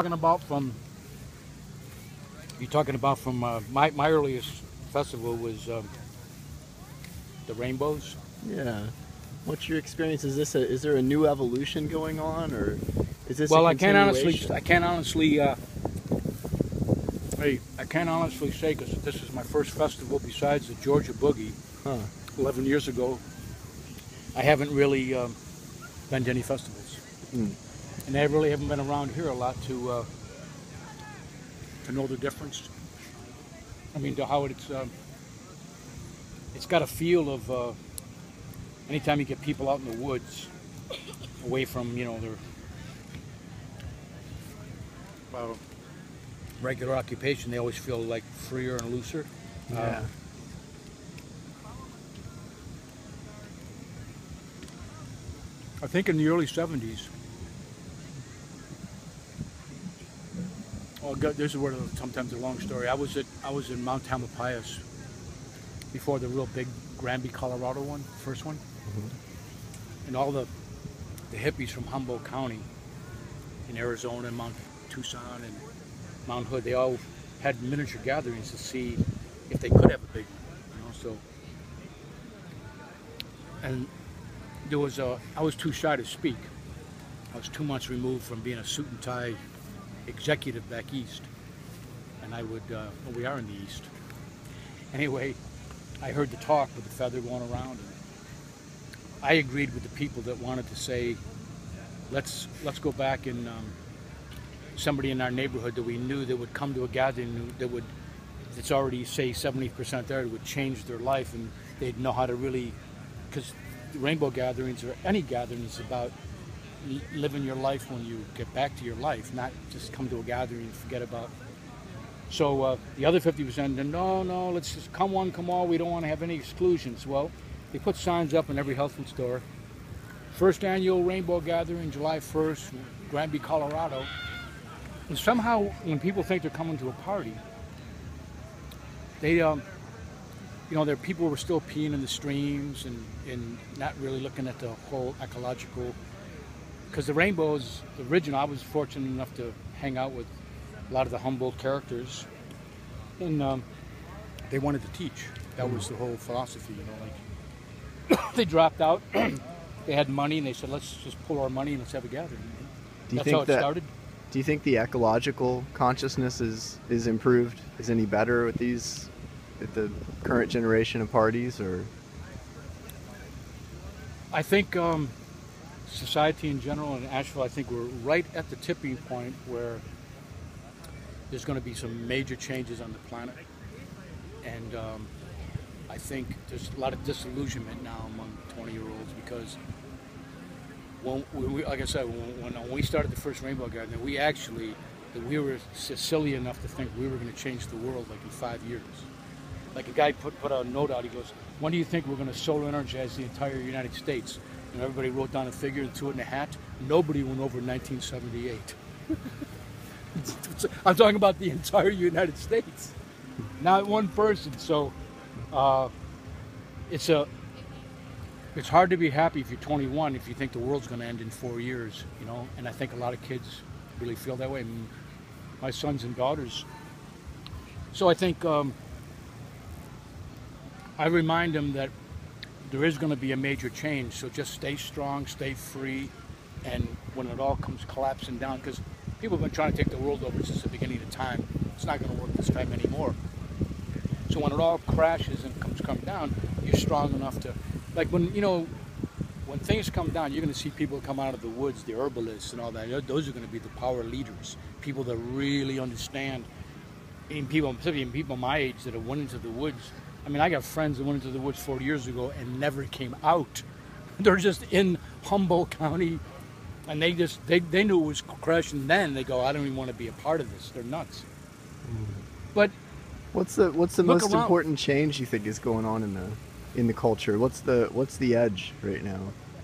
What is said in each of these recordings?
Talking about from you're talking about from my earliest festival was the rainbows. Yeah. What's your experience? Is there a new evolution going on, or is this a Well, continuation? I can't honestly say because this is my first festival besides the Georgia Boogie Huh. 11 years ago. I haven't really been to any festivals, Mm. and I really haven't been around here a lot to know the difference. I mean, to how it's got a feel of anytime you get people out in the woods, away from their uh, regular occupation, they always feel like freer and looser. Yeah. I think in the early '70s. Oh, God, this is where sometimes a long story. I was in Mount Tamalpais before the real big Granby, Colorado one, first one, and all the hippies from Humboldt County in Arizona and Mount Tucson and Mount Hood, they all had miniature gatherings to see if they could have a big one, So, and there was I was too shy to speak. I was 2 months removed from being a suit and tie executive back east, and I would. Well, we are in the east. Anyway, I heard the talk with the feather going around, and I agreed with the people that wanted to say, let's go back and somebody in our neighborhood that we knew that would come to a gathering that's already say 70% there, would change their life, and they'd know how to really, because rainbow gatherings or any gathering is about living your life when you get back to your life, not just come to a gathering and forget about. So the other 50%, no, let's just come one, come all. We don't want to have any exclusions. Well, they put signs up in every health food store. First annual rainbow gathering, July 1st, Granby, Colorado. And somehow, when people think they're coming to a party, they, their people were still peeing in the streams and not really looking at the whole ecological. Because the rainbows, the original, I was fortunate enough to hang out with a lot of the Humboldt characters, and they wanted to teach. That was the whole philosophy, like they dropped out, they had money, and they said, let's just pull our money and let's have a gathering. That's how it started. Do you think the ecological consciousness is improved? Is any better with the current generation of parties, or? I think society in general in Asheville, I think we're right at the tipping point where there's going to be some major changes on the planet, and I think there's a lot of disillusionment now among 20-year-olds because, like I said, when we started the first Rainbow Garden, we were silly enough to think we were going to change the world like in 5 years. Like a guy put a note out, he goes, when do you think we're going to solar energize the entire United States? And everybody wrote down a figure and threw it in a hat. Nobody went over 1978. I'm talking about the entire United States, not one person. So it's hard to be happy if you're 21 if you think the world's going to end in 4 years, And I think a lot of kids really feel that way. I mean, my sons and daughters. So I think I remind them that there is going to be a major change. So just stay strong, stay free, and when it all comes collapsing down, because people have been trying to take the world over since the beginning of time. It's not going to work this time anymore. So when it all crashes and comes down, you're strong enough to, like when things come down, you're going to see people come out of the woods, the herbalists and all that. Those are going to be the power leaders, people that really understand. Particularly people my age that have went into the woods. I mean, I got friends that went into the woods 40 years ago and never came out. They're just in Humboldt County, and they knew it was crashing then. They go, I don't even want to be a part of this. They're nuts. But what's the most important change you think is going on in the culture? What's the edge right now?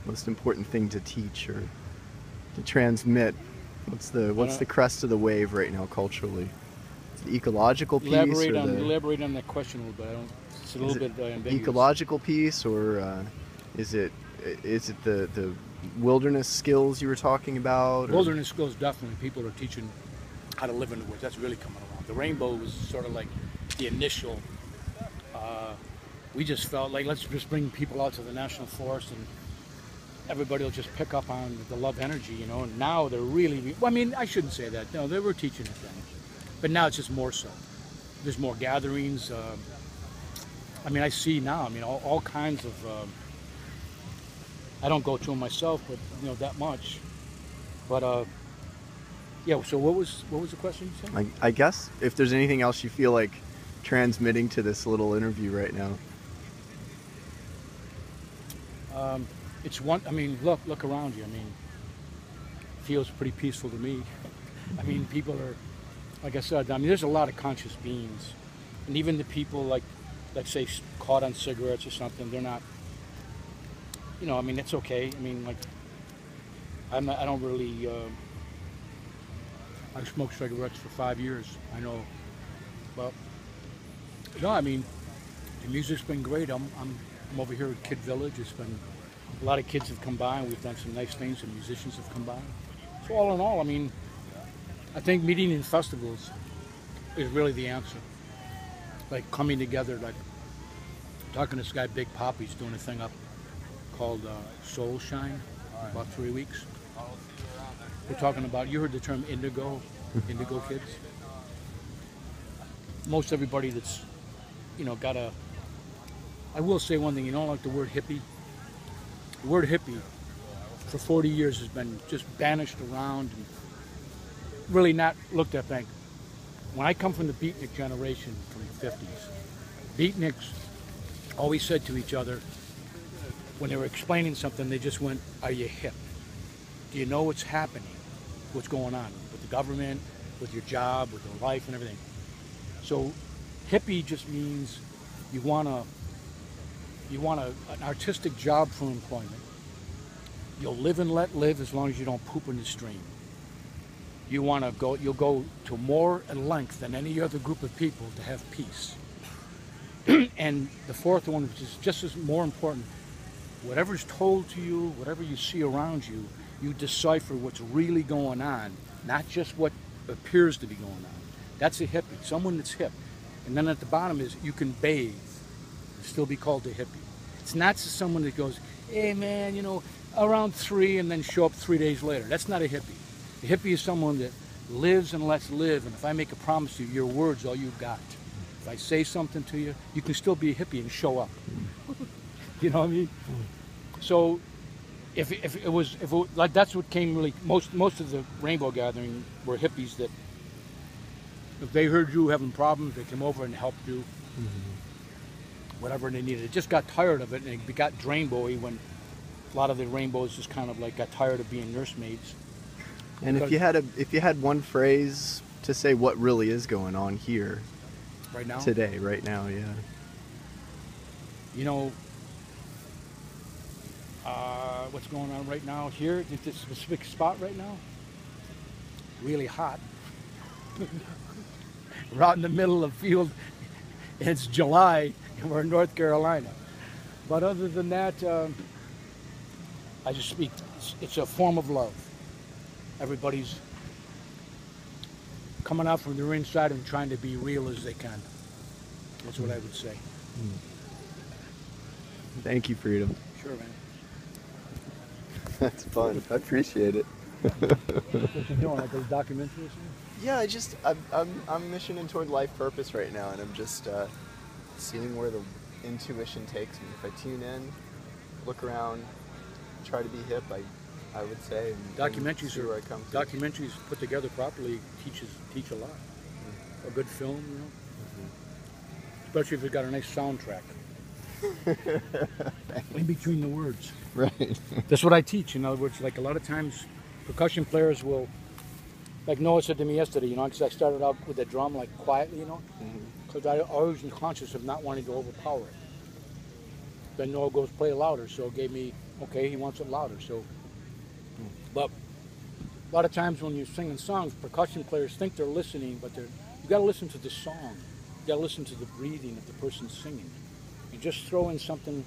Most important thing to teach or to transmit? What's the crest of the wave right now culturally? It's the ecological piece. Elaborate on that question a little bit. It's a little bit ambiguous. Ecological piece, or is it the wilderness skills you were talking about? Wilderness skills, definitely. People are teaching how to live in the woods. That's really coming around. The rainbow was sort of like the initial. We just felt like, let's just bring people out to the national forest and everybody will just pick up on the love energy, you know. And now they're really, well, I mean, I shouldn't say that. No, they were teaching it then. But now it's just more so. There's more gatherings. I mean, I see now, I mean, all kinds of, I don't go to them myself, but, you know, that much. But, yeah, so what was the question you said? I guess if there's anything else you feel like transmitting to this little interview right now. It's one, I mean, look around you. I mean, it feels pretty peaceful to me. I mean, people are, like I said, I mean, there's a lot of conscious beings. And even the people, like, let's say, caught on cigarettes or something, they're not, you know, I mean, it's okay. I mean, like, I don't really, I smoked cigarettes for 5 years. I know, well, no, I mean, the music's been great. I'm over here at Kid Village. It's been, a lot of kids have come by and we've done some nice things and musicians have come by. So all in all, I mean, I think meeting in festivals is really the answer. Like coming together, like talking to this guy, Big Poppy's doing a thing up called Soul Shine, about 3 weeks. We're talking about, you heard the term indigo kids. Most everybody that's, you know, got a, I will say one thing, you don't like the word hippie? The word hippie for 40 years has been just banished around and really not looked at. Back. When I come from the beatnik generation from the 50s, beatniks always said to each other, when they were explaining something, they just went, are you hip? Do you know what's happening? What's going on with the government, with your job, with your life and everything? So hippie just means you want an artistic job for employment. You'll live and let live as long as you don't poop in the stream. You'll go to more in length than any other group of people to have peace. And the fourth one, which is just as more important, whatever's told to you, whatever you see around you, you decipher what's really going on, not just what appears to be going on. That's a hippie, someone that's hip. And then at the bottom is you can bathe and still be called a hippie. It's not just someone that goes, hey man, you know, around 3 and then show up 3 days later. That's not a hippie. A hippie is someone that lives and lets live, and if I make a promise to you, your word's all you've got. If I say something to you, you can still be a hippie and show up. You know what I mean? So if it was like, that's what came really, most of the rainbow gathering were hippies that if they heard you having problems, they came over and helped you. Whatever they needed. It just got tired of it, and it got drainbowy when a lot of the rainbows just kind of like got tired of being nursemaids. And if you had one phrase to say what really is going on here right now, today, right now, yeah. You know, what's going on right now here at this specific spot right now? Really hot. We're out in the middle of field. It's July, and we're in North Carolina. But other than that, I just speak. It's a form of love. Everybody's coming out from their inside and trying to be real as they can. That's what I would say. Thank you, Freedom. Sure, man. That's fun. I appreciate it. What you doing, like those documentaries? Yeah, I'm missioning toward life purpose right now, and I'm just seeing where the intuition takes me. If I tune in, look around, try to be hip, I would say. And Documentaries see where I come from. Documentaries put together properly teach a lot. A good film, you know, especially if it's got a nice soundtrack in between the words. Right. That's what I teach. In other words, like a lot of times, percussion players will, like Noah said to me yesterday, you know, because I started out with the drum like quietly, you know, because I always was conscious of not wanting to overpower it. Then Noah goes, play louder, so it gave me, okay, he wants it louder, so. But a lot of times when you're singing songs, percussion players think they're listening, but you got to listen to the song. You got to listen to the breathing of the person singing. And just throw in something,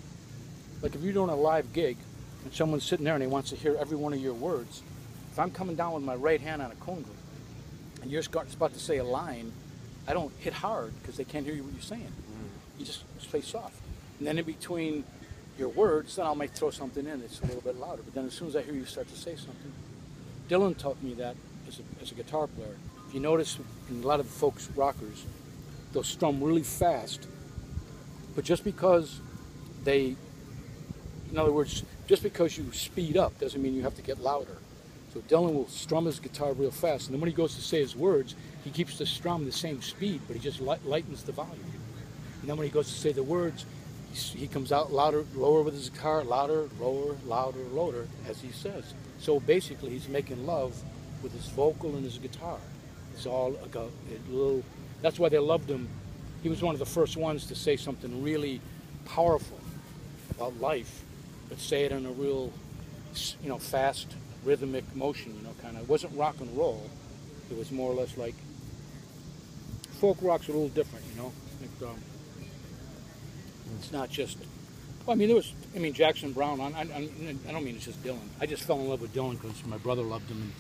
like if you're doing a live gig and someone's sitting there and he wants to hear every one of your words, if I'm coming down with my right hand on a conga and you're about to say a line, I don't hit hard because they can't hear you what you're saying. You just play soft. And then in between your words, then I might throw something in that's a little bit louder. But then as soon as I hear you start to say something, Dylan taught me that as a guitar player. If you notice in a lot of folks rockers, they'll strum really fast, but just because in other words, just because you speed up doesn't mean you have to get louder. So Dylan will strum his guitar real fast, and then when he goes to say his words, he keeps the strum the same speed, but he just lightens the volume. And then when he goes to say the words, he comes out louder, lower with his guitar, louder, lower, louder, louder, as he says. So basically, he's making love with his vocal and his guitar. It's all a little. That's why they loved him. He was one of the first ones to say something really powerful about life, but say it in a real, fast, rhythmic motion. Kind of. It wasn't rock and roll. It was more or less like folk rock's a little different. It's not just. Well, Jackson Browne. I don't mean it's just Dylan. I just fell in love with Dylan because my brother loved him, and